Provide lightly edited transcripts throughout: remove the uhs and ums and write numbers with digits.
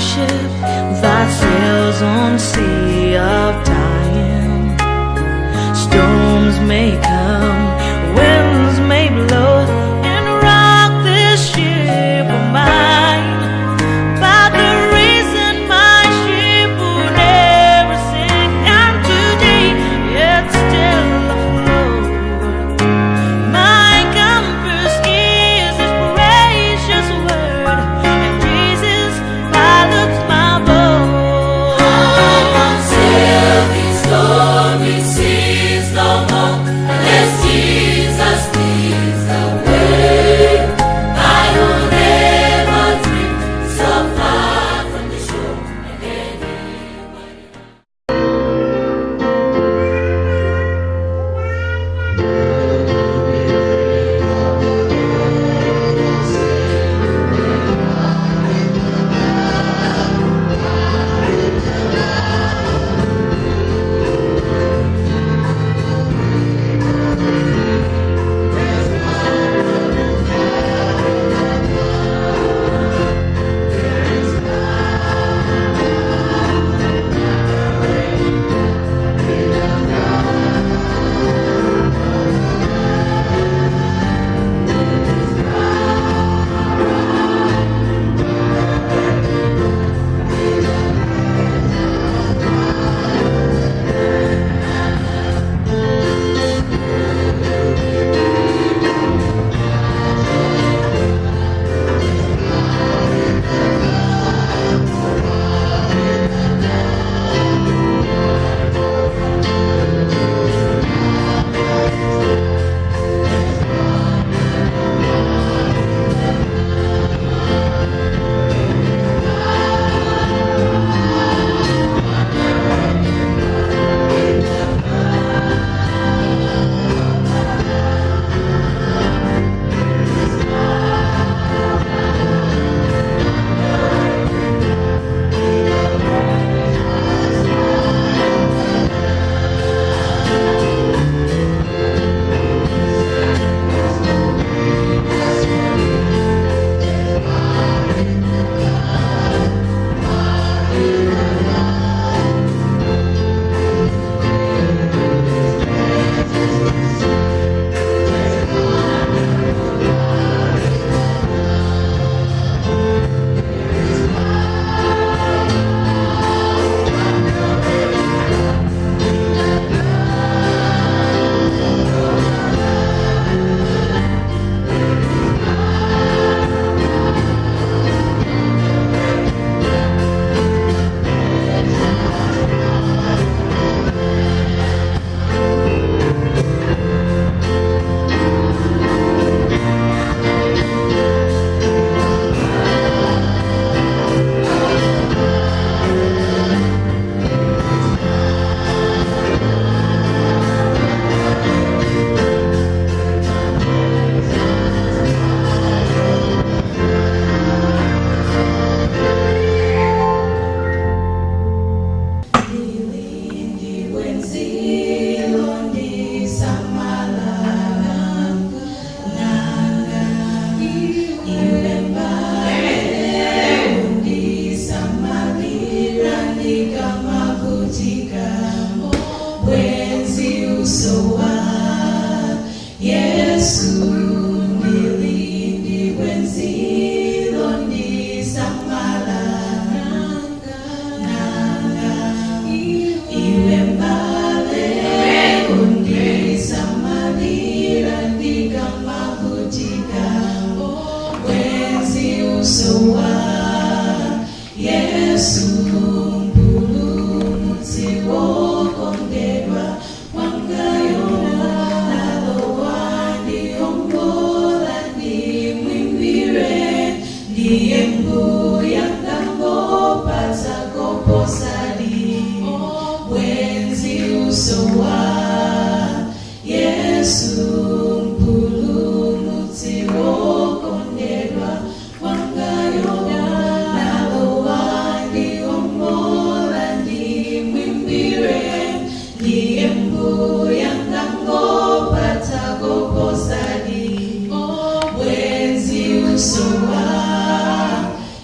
ship that sails on sea of time. Storms may come, winds may blow, and rock this ship of mine. But the reason my ship will never sink, and today it's still afloat. My compass is His precious word, and Jesus pilots my boat. I won't sail these stormy seas no more, unless Jesus leads the way. I will never drift so far from the shore again.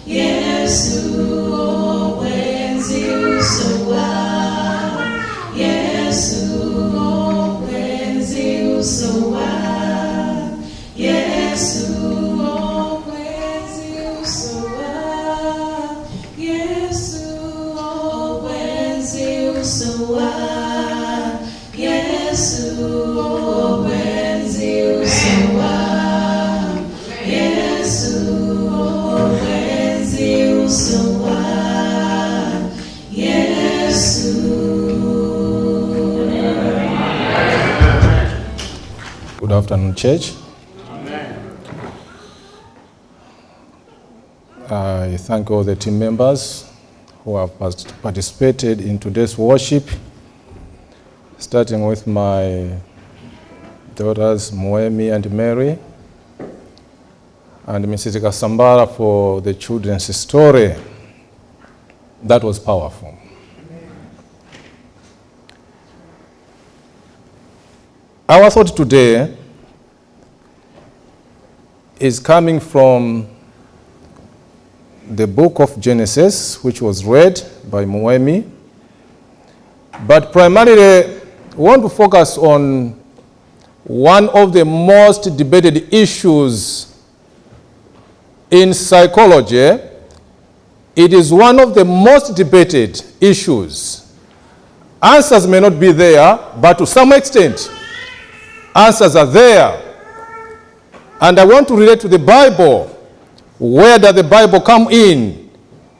Yesu usowa Yesu mwenzi usowa Yesu mwenzi usowa Yesu. Good afternoon, church. I thank all the team members who have participated in today's worship, starting with my daughters Moemi and Mary, and Mrs. Kasambara for the children's story. That was powerful. Our thought today is coming from the book of Genesis, which was read by Moemi. But primarily, we want to focus on one of the most debated issues in psychology. It is one of the most debated issues. Answers may not be there, but to some extent, answers are there. And I want to relate to the Bible. Where does the Bible come in,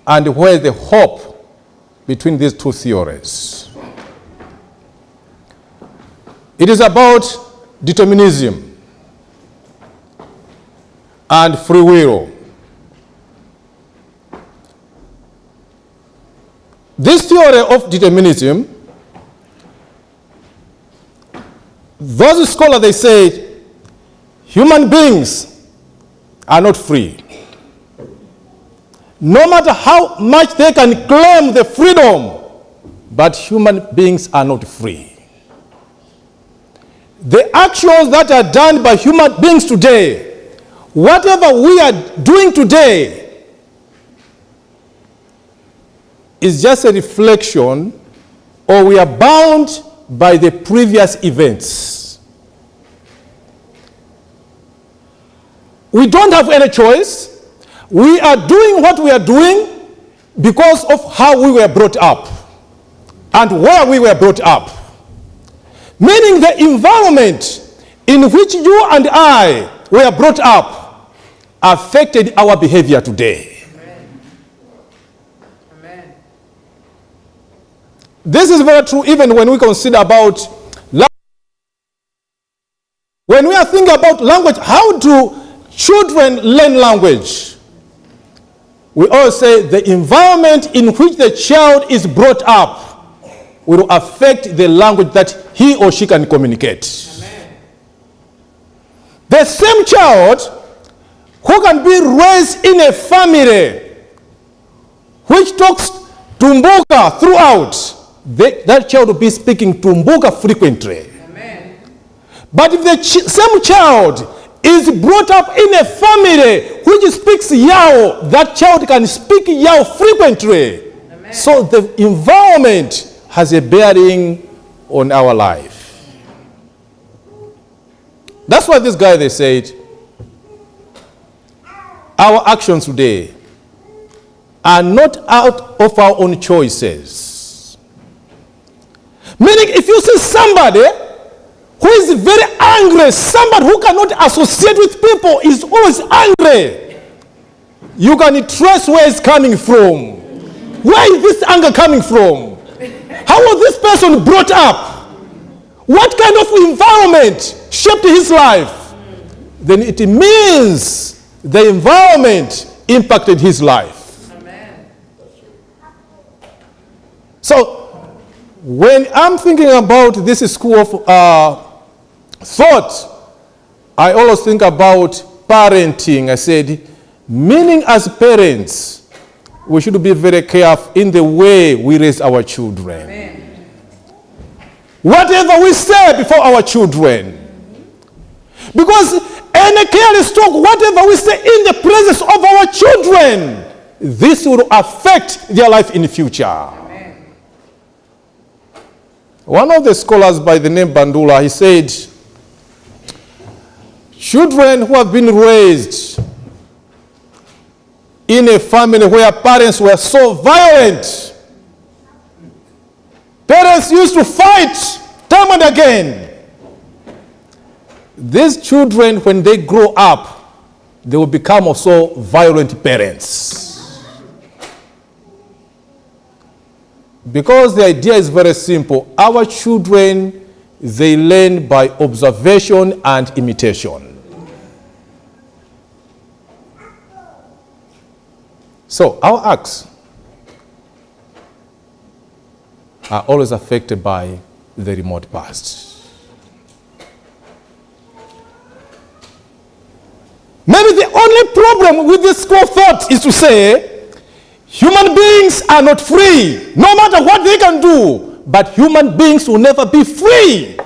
and where is the hope between these two theories? It is about determinism and free will. This theory of determinism, those scholars, they say human beings are not free. No matter how much they can claim the freedom, but human beings are not free. The actions that are done by human beings today, whatever we are doing today, is just a reflection, or we are bound by the previous events. We don't have any choice. We are doing what we are doing because of how we were brought up and where we were brought up. Meaning the environment in which you and I were brought up affected our behavior today. Amen. Amen. This is very true even when we consider about language. When we are thinking about language, how do children learn language? We all say the environment in which the child is brought up will affect the language that he or she can communicate. Amen. The same child who can be raised in a family which talks Tumbuka throughout, that child will be speaking Tumbuka frequently. Amen. But if the same child is brought up in a family which speaks Yao, that child can speak Yao frequently. Amen. So the environment has a bearing on our life. That's why this guy, they said, our actions today are not out of our own choices. Meaning, if you see somebody who is very angry, somebody who cannot associate with people, is always angry, you can trace where it's coming from. Where is this anger coming from? How was this person brought up? What kind of environment shaped his life? Then it means the environment impacted his life. Amen. So, when I'm thinking about this school of thought, I always think about parenting. I said, meaning as parents, we should be very careful in the way we raise our children. Amen. Whatever we say before our children. Because any careless talk, whatever we say in the presence of our children, this will affect their life in the future. Amen. One of the scholars by the name Bandula, he said, children who have been raised in a family where parents were so violent, parents parents used to fight time and again. These children, when they grow up, they will become also violent parents. Because the idea is very simple. Our children, they learn by observation and imitation. So our acts are always affected by the remote past. Maybe the only problem with this school of thought is to say human beings are not free, no matter what they can do, but human beings will never be free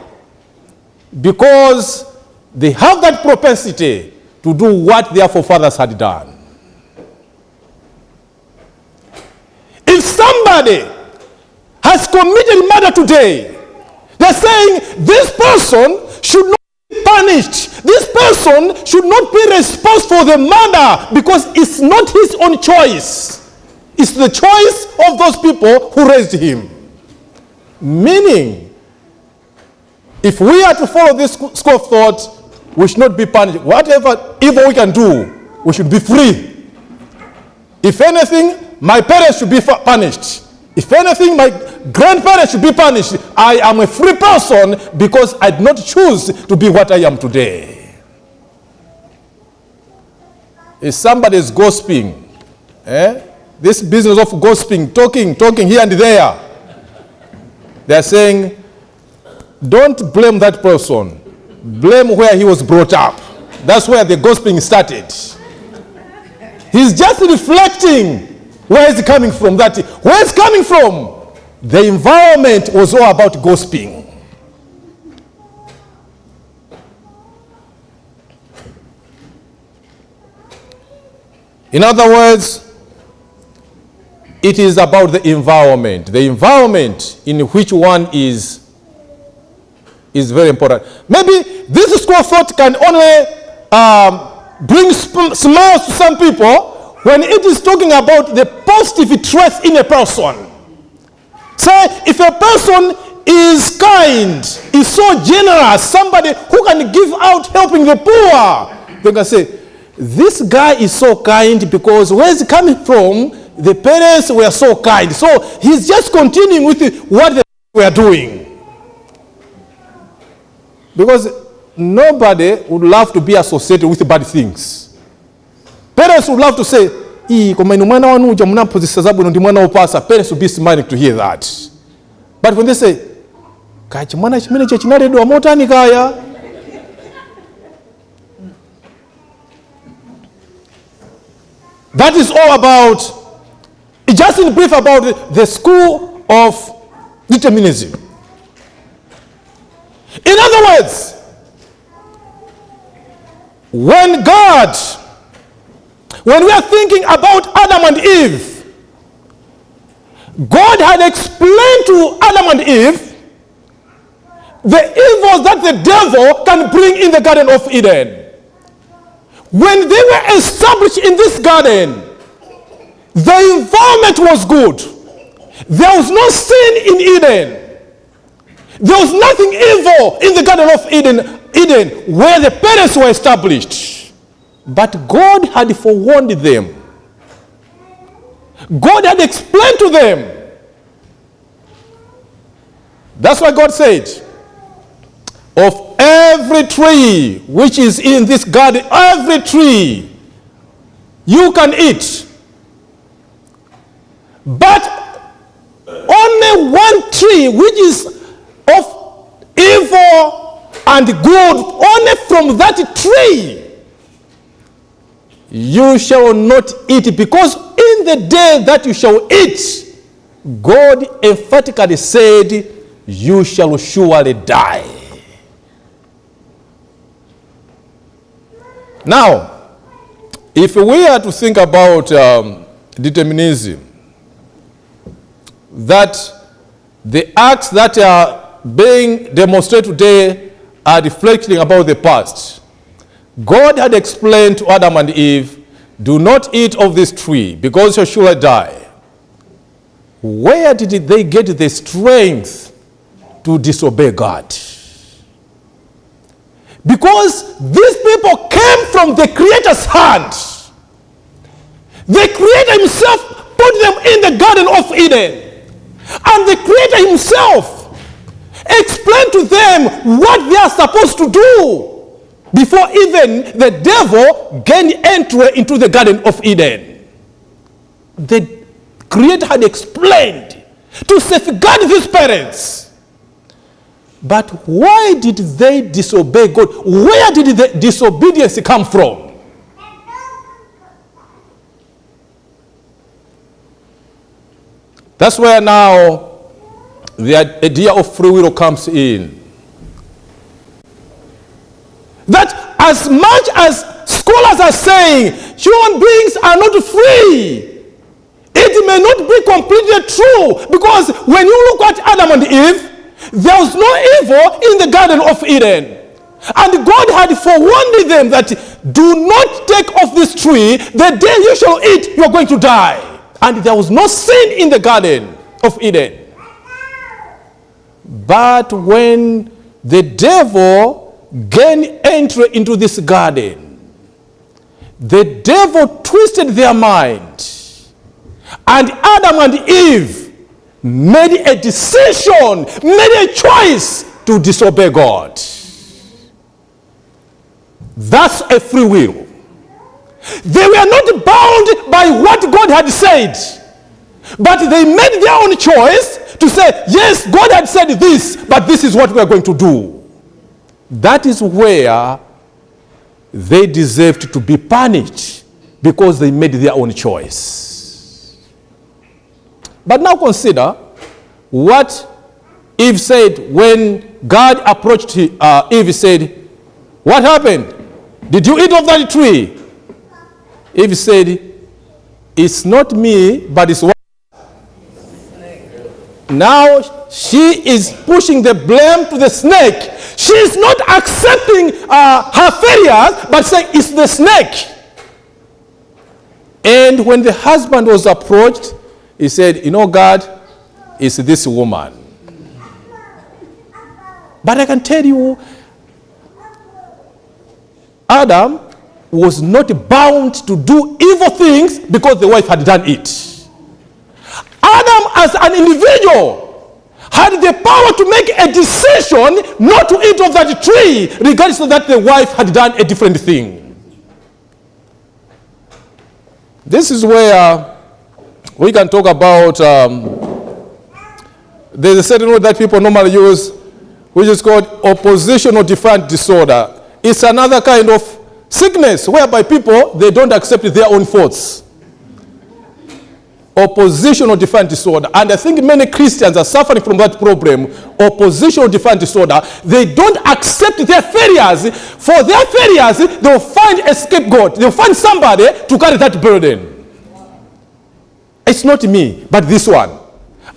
because they have that propensity to do what their forefathers had done. If somebody has committed murder today, they're saying this person should not be punished. This person should not be responsible for the murder because it's not his own choice. It's the choice of those people who raised him. Meaning, if we are to follow this school of thought, we should not be punished. Whatever evil we can do, we should be free. If anything, my parents should be punished. If anything, my grandparents should be punished. I am a free person because I did not choose to be what I am today. If somebody is gossiping, this business of gossiping, talking here and there, they are saying, don't blame that person. Blame where he was brought up. That's where the gossiping started. He's just reflecting where is he coming from. Where is he coming from? The environment was all about gossiping. In other words, it is about the environment. The environment in which one is very important. Maybe this school of thought can only bring smiles to some people when it is talking about the positive traits in a person. Say, if a person is kind, is so generous, somebody who can give out helping the poor, they can say, this guy is so kind because where is he coming from? The parents were so kind. So he's just continuing with what they were doing. Because nobody would love to be associated with bad things. Parents would love to say, parents would be smiling to hear that. But when they say, that is all about, just in brief about the school of determinism. In other words, when we are thinking about Adam and Eve, God had explained to Adam and Eve the evils that the devil can bring in the Garden of Eden. When they were established in this garden, the environment was good. There was no sin in Eden. There was nothing evil in the Garden of Eden where the parents were established. But God had forewarned them. God had explained to them. That's why God said, of every tree which is in this garden, every tree you can eat. But only one tree which is of evil and good, only from that tree you shall not eat, because in the day that you shall eat, God emphatically said, you shall surely die. Now, if we are to think about determinism, that the acts that are being demonstrated today are reflecting about the past. God had explained to Adam and Eve, do not eat of this tree because you shall surely die. Where did they get the strength to disobey God. Because these people came from the Creator's hand. The Creator himself put them in the Garden of Eden. And the Creator himself explained to them what they are supposed to do before even the devil gained entry into the Garden of Eden. The Creator had explained to safeguard his parents. But why did they disobey God? Where did the disobedience come from? That's where now the idea of free will comes in. That as much as scholars are saying human beings are not free, it may not be completely true, because when you look at Adam and Eve, there was no evil in the Garden of Eden. And God had forewarned them that do not take of this tree, the day you shall eat, you are going to die. And there was no sin in the Garden of Eden. But when the devil gained entry into this garden, the devil twisted their mind. And Adam and Eve made a decision, made a choice to disobey God. That's a free will. They were not bound by what God had said, but they made their own choice to say, yes, God had said this, but this is what we are going to do. That is where they deserved to be punished, because they made their own choice. But now consider what Eve said when God approached Eve. Said, what happened? Did you eat of that tree? Eve said, it's not me, but it's what? Now she is pushing the blame to the snake. She is not accepting her failures, but saying it's the snake. And when the husband was approached, he said, you know, God, it's this woman. But I can tell you, Adam was not bound to do evil things because the wife had done it. Adam, as an individual, had the power to make a decision not to eat of that tree, regardless of that the wife had done a different thing. This is where we can talk about, there's a certain word that people normally use, which is called oppositional defiant disorder. It's another kind of sickness whereby people, they don't accept their own faults. Oppositional defiant disorder. And I think many Christians are suffering from that problem, oppositional defiant disorder. They don't accept their failures. For their failures, they'll find a scapegoat. They'll find somebody to carry that burden. It's not me, but this one.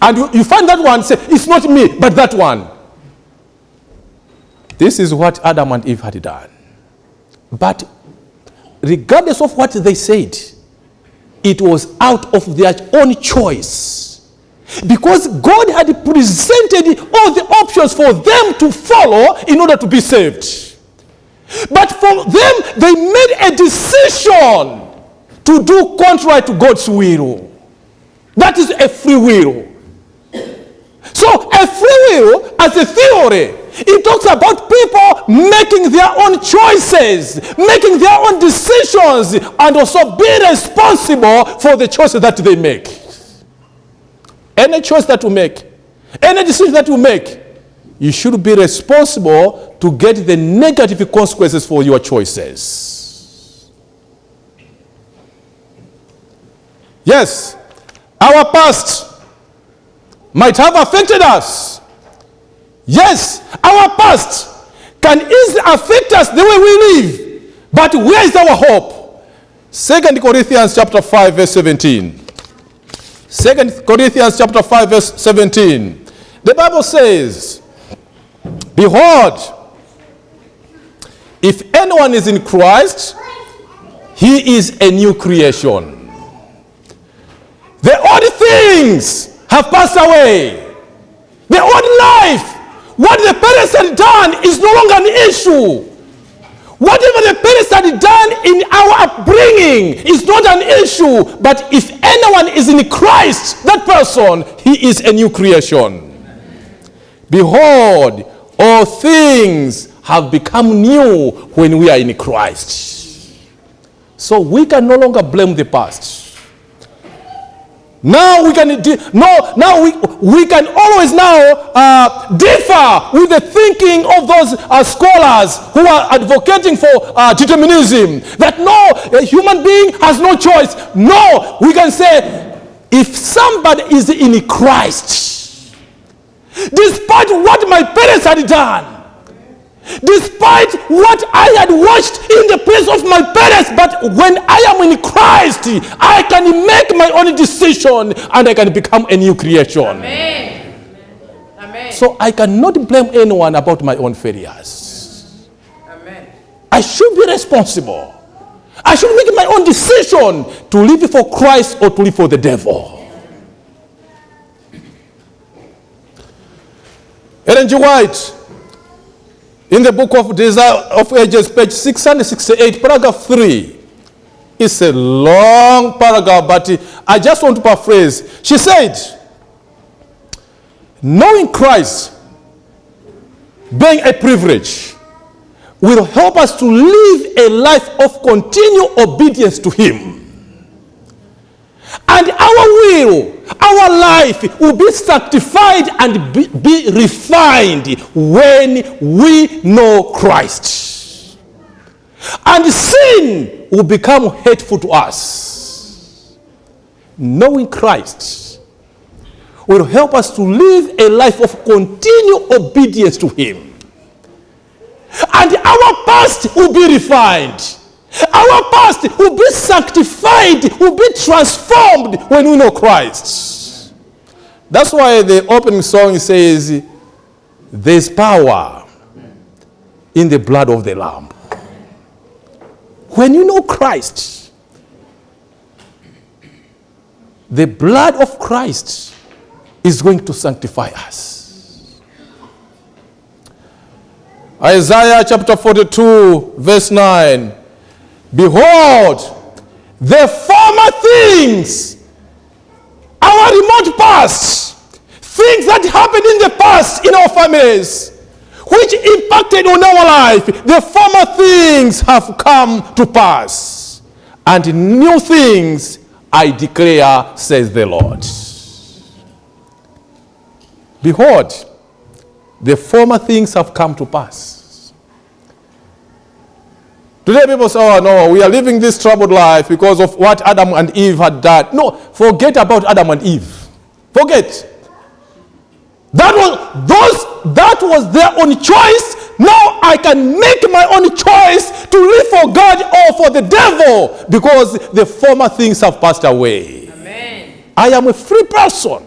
And you find that one, say, it's not me, but that one. This is what Adam and Eve had done. But regardless of what they said, it was out of their own choice. Because God had presented all the options for them to follow in order to be saved. But for them, they made a decision to do contrary to God's will. That is a free will. So a free will, as a theory, it talks about people making their own choices, making their own decisions, and also being responsible for the choices that they make. Any choice that you make, any decision that you make, you should be responsible to get the negative consequences for your choices. Yes, our past might have affected us. Yes, our past can easily affect us the way we live. But where is our hope? 2 Corinthians chapter 5, verse 17. 2 Corinthians chapter 5, verse 17. The Bible says, behold, if anyone is in Christ, he is a new creation. The old things have passed away. The old life what the parents had done is no longer an issue. Whatever the parents had done in our upbringing is not an issue. But if anyone is in Christ, that person, he is a new creation. Behold, all things have become new when we are in Christ. So we can no longer blame the past. Now we can we can always now differ with the thinking of those scholars who are advocating for determinism, that no, a human being has no choice. No, we can say, if somebody is in Christ, despite what my parents had done, despite what I had watched in the place of my parents, but when I am in Christ, I can make my own decision and I can become a new creation. Amen. Amen. So I cannot blame anyone about my own failures. Amen. I should be responsible. I should make my own decision to live for Christ or to live for the devil. Ellen G. White, in the book of Desire of Ages, page 668, paragraph 3. It's a long paragraph, but I just want to paraphrase. She said, knowing Christ being a privilege will help us to live a life of continual obedience to Him. And our will, our life will be sanctified and be refined when we know Christ. And sin will become hateful to us. Knowing Christ will help us to live a life of continual obedience to Him. And our past will be refined. Our past will be sanctified, will be transformed when we know Christ. That's why the opening song says, there's power in the blood of the Lamb. When you know Christ, the blood of Christ is going to sanctify us. Isaiah chapter 42, verse 9. Behold, the former things, our remote past, things that happened in the past in our families, which impacted on our life, the former things have come to pass. And new things I declare, says the Lord. Behold, the former things have come to pass. Today people say, oh no, we are living this troubled life because of what Adam and Eve had done. No, forget about Adam and Eve. Forget. That was their own choice. Now I can make my own choice to live for God or for the devil because the former things have passed away. Amen. I am a free person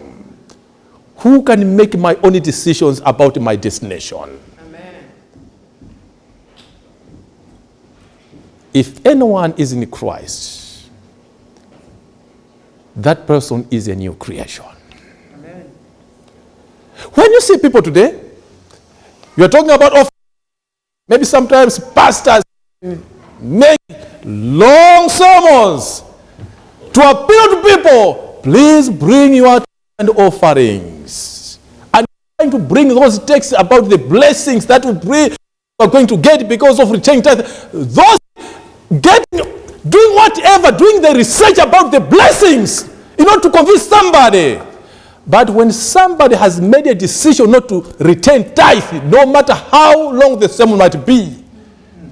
who can make my own decisions about my destination. If anyone is in Christ, that person is a new creation. Amen. When you see people today, you're talking about maybe sometimes pastors make long sermons to appeal to people. Please bring your tithe and offerings. And trying to bring those texts about the blessings that we are going to get because of returning tithe. Those doing whatever, doing the research about the blessings in order to convince somebody. But when somebody has made a decision not to return tithe, no matter how long the sermon might be,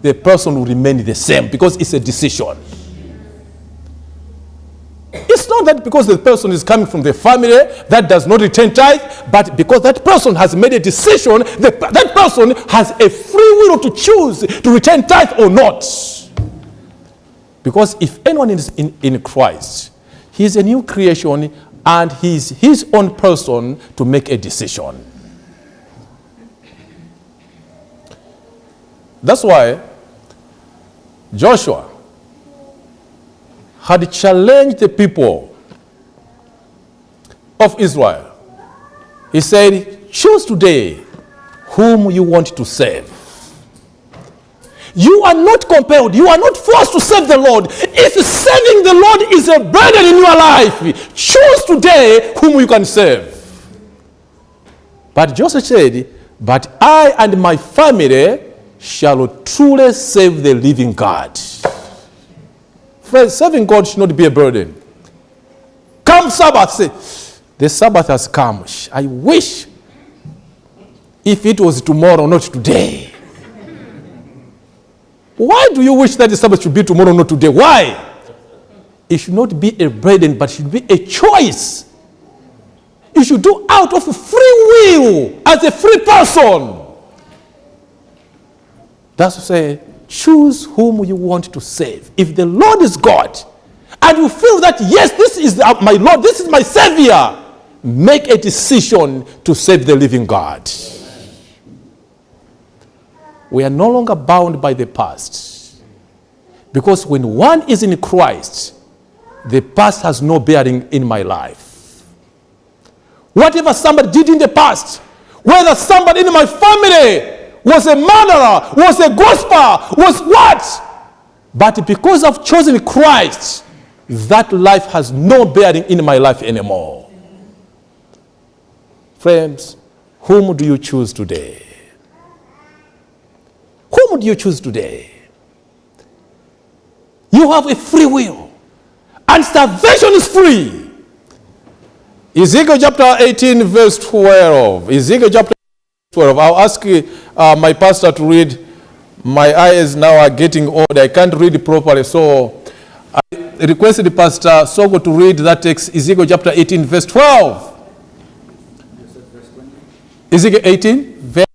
the person will remain the same because it's a decision. It's not that because the person is coming from the family that does not return tithe, but because that person has made a decision, that person has a free will to choose to return tithe or not. Because if anyone is in Christ, he is a new creation and he's his own person to make a decision. That's why Joshua had challenged the people of Israel. He said, choose today whom you want to serve. You are not compelled. You are not forced to serve the Lord. If serving the Lord is a burden in your life, choose today whom you can serve. But Joseph said, but I and my family shall truly serve the living God. Friends, serving God should not be a burden. Come Sabbath, say, the Sabbath has come. I wish if it was tomorrow, not today. Why do you wish that the Sabbath should be tomorrow, not today? Why? It should not be a burden, but it should be a choice. You should do out of free will as a free person. That's to say, choose whom you want to serve. If the Lord is God, and you feel that, yes, this is my Lord, this is my Savior, make a decision to serve the living God. We are no longer bound by the past. Because when one is in Christ, the past has no bearing in my life. Whatever somebody did in the past, whether somebody in my family was a murderer, was a gospel, was what? But because I've chosen Christ, that life has no bearing in my life anymore. Friends, whom do you choose today? Whom do you choose today? You have a free will. And salvation is free. Ezekiel chapter 18 verse 12. Ezekiel chapter 12. I'll ask my pastor to read. My eyes now are getting old. I can't read properly. So I requested Pastor Sogo to read that text, Ezekiel chapter 18 verse 12. Ezekiel 18 verse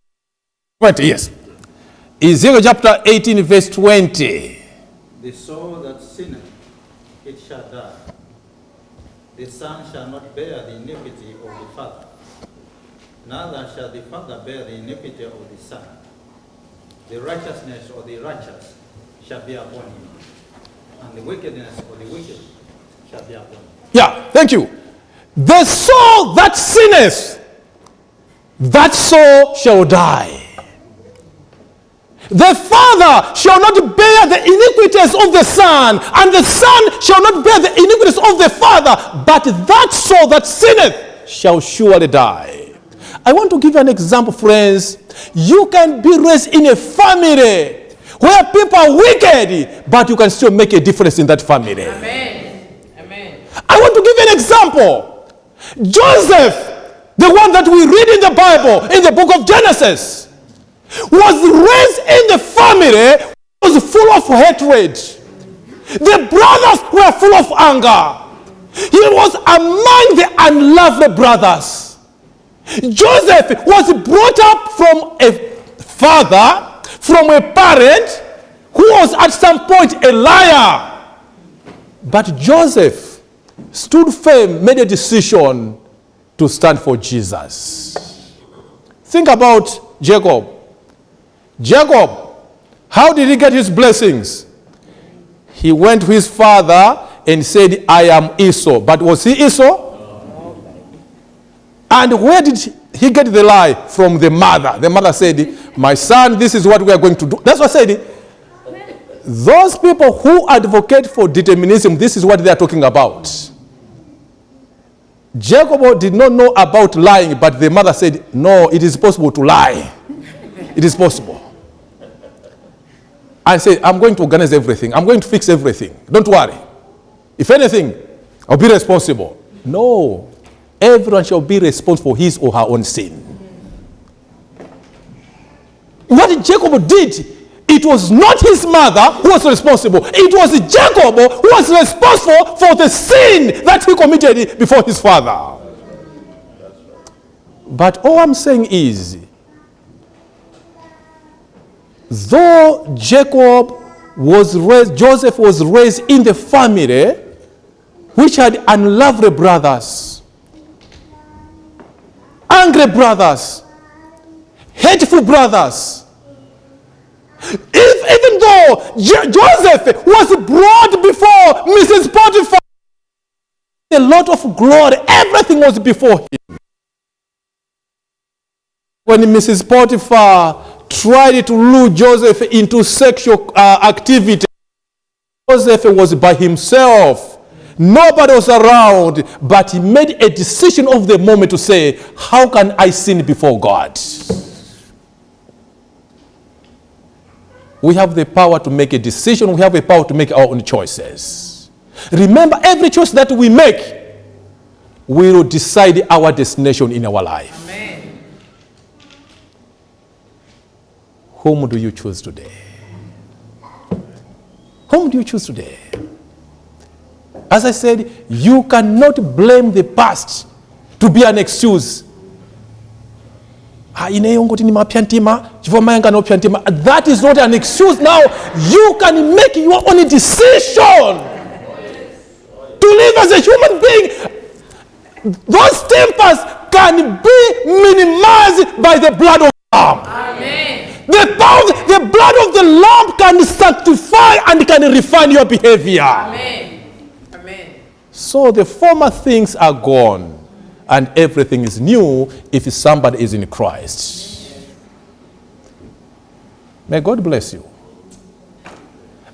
20. Yes. Ezekiel chapter 18 verse 20. The soul that sinneth, it shall die. The son shall not bear the iniquity of the father, neither shall the father bear the iniquity of the son. The righteousness of the righteous shall be upon him, and the wickedness of the wicked shall be upon him. Yeah, thank you. The soul that sinneth, that soul shall die. The father shall not bear the iniquities of the son, and the son shall not bear the iniquities of the father, but that soul that sinneth shall surely die. I want to give you an example, friends. You can be raised in a family where people are wicked, but you can still make a difference in that family. Amen. Amen. I want to give you an example. Joseph, the one that we read in the Bible, in the book of Genesis, was raised in the family was full of hatred. The brothers were full of anger. He was among the unlovely brothers. Joseph was brought up from a father, from a parent who was at some point a liar. But Joseph stood firm, made a decision to stand for Jesus. Think about Jacob. Jacob, how did he get his blessings? He went to his father and said, I am Esau. But was he Esau? No. And where did he get the lie? From the mother. The mother said, my son, this is what we are going to do. That's what I said. Those people who advocate for determinism, this is what they are talking about. Jacob did not know about lying, but the mother said, no, it is possible to lie. It is possible. I said, I'm going to organize everything. I'm going to fix everything. Don't worry. If anything, I'll be responsible. No. Everyone shall be responsible for his or her own sin. What Jacob did, it was not his mother who was responsible. It was Jacob who was responsible for the sin that he committed before his father. But all I'm saying is, though Joseph was raised in the family which had unlovely brothers, angry brothers, hateful brothers, even though Joseph was brought before Mrs. Potiphar, a lot of glory, everything was before him. When Mrs. Potiphar tried to lure Joseph into sexual activity, Joseph was by himself. Nobody was around, but he made a decision of the moment to say, how can I sin before God? We have the power to make a decision. We have the power to make our own choices. Remember, every choice that we make will decide our destination in our life. Amen. Whom do you choose today? Whom do you choose today? As I said, you cannot blame the past to be an excuse. That is not an excuse. Now you can make your own decision to live as a human being. Those tempers can be minimized by the blood of the Lamb. Amen. The blood of the Lamb can sanctify and can refine your behavior. Amen. Amen. So the former things are gone and everything is new if somebody is in Christ. May God bless you.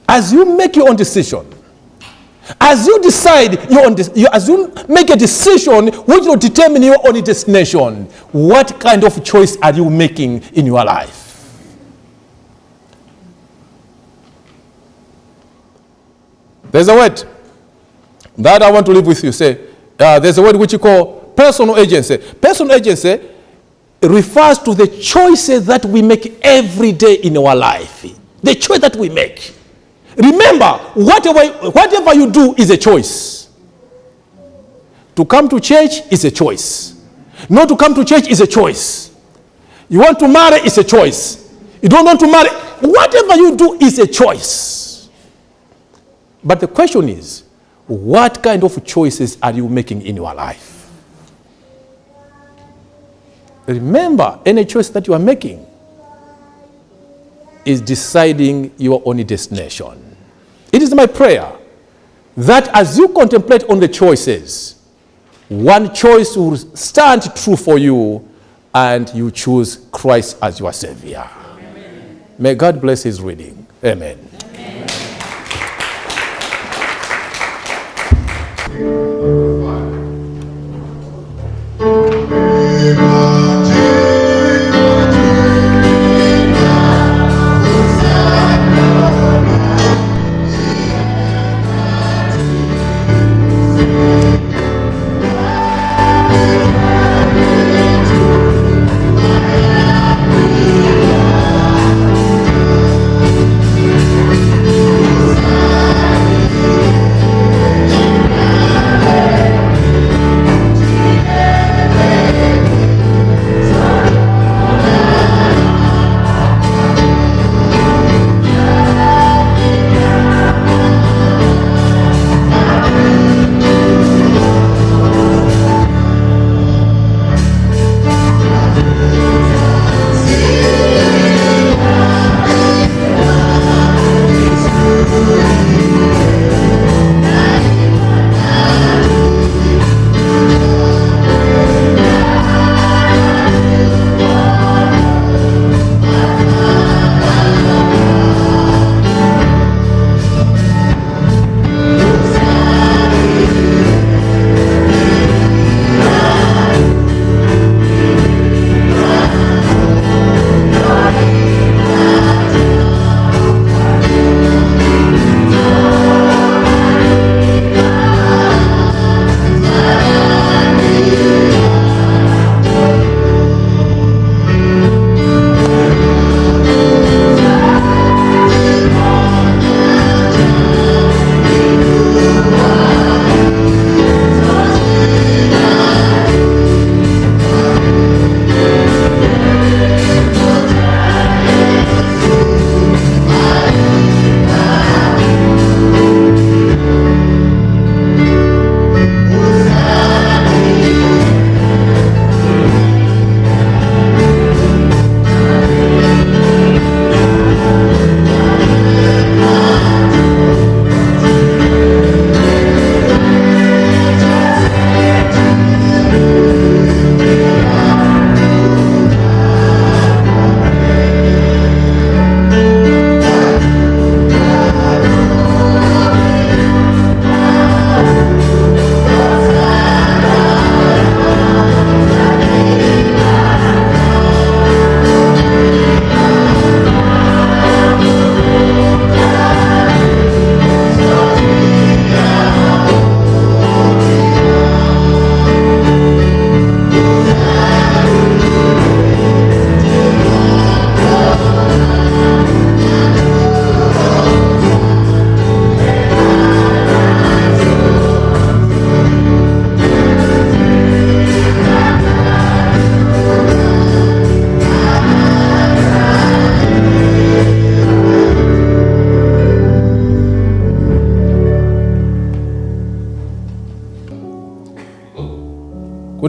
As you make your own decision, as you decide as you make a decision which will determine your own destination, what kind of choice are you making in your life? There's a word that I want to leave with you. Say, there's a word which you call personal agency. Personal agency refers to the choices that we make every day in our life. The choice that we make. Remember, whatever you do is a choice. To come to church is a choice. Not to come to church is a choice. You want to marry is a choice. You don't want to marry. Whatever you do is a choice. But the question is, what kind of choices are you making in your life? Remember, any choice that you are making is deciding your own destination. It is my prayer that as you contemplate on the choices, one choice will stand true for you and you choose Christ as your Savior. Amen. May God bless his reading. Amen.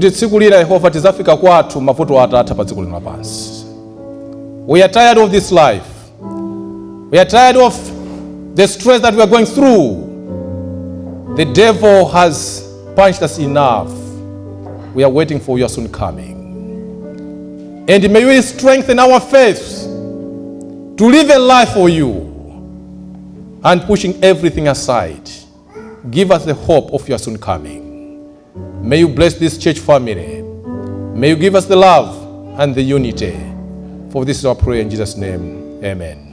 kuti tsiku lina Yehova tizafika kwathu mavuto atatha pa dziko lino lapansi. We are tired of this life. We are tired of the stress that we are going through. The devil has punished us enough. We are waiting for your soon coming. And may we strengthen our faith to live a life for you and pushing everything aside. Give us the hope of your soon coming. May you bless this church family. May you give us the love and the unity. For this is our prayer in Jesus' name. Amen.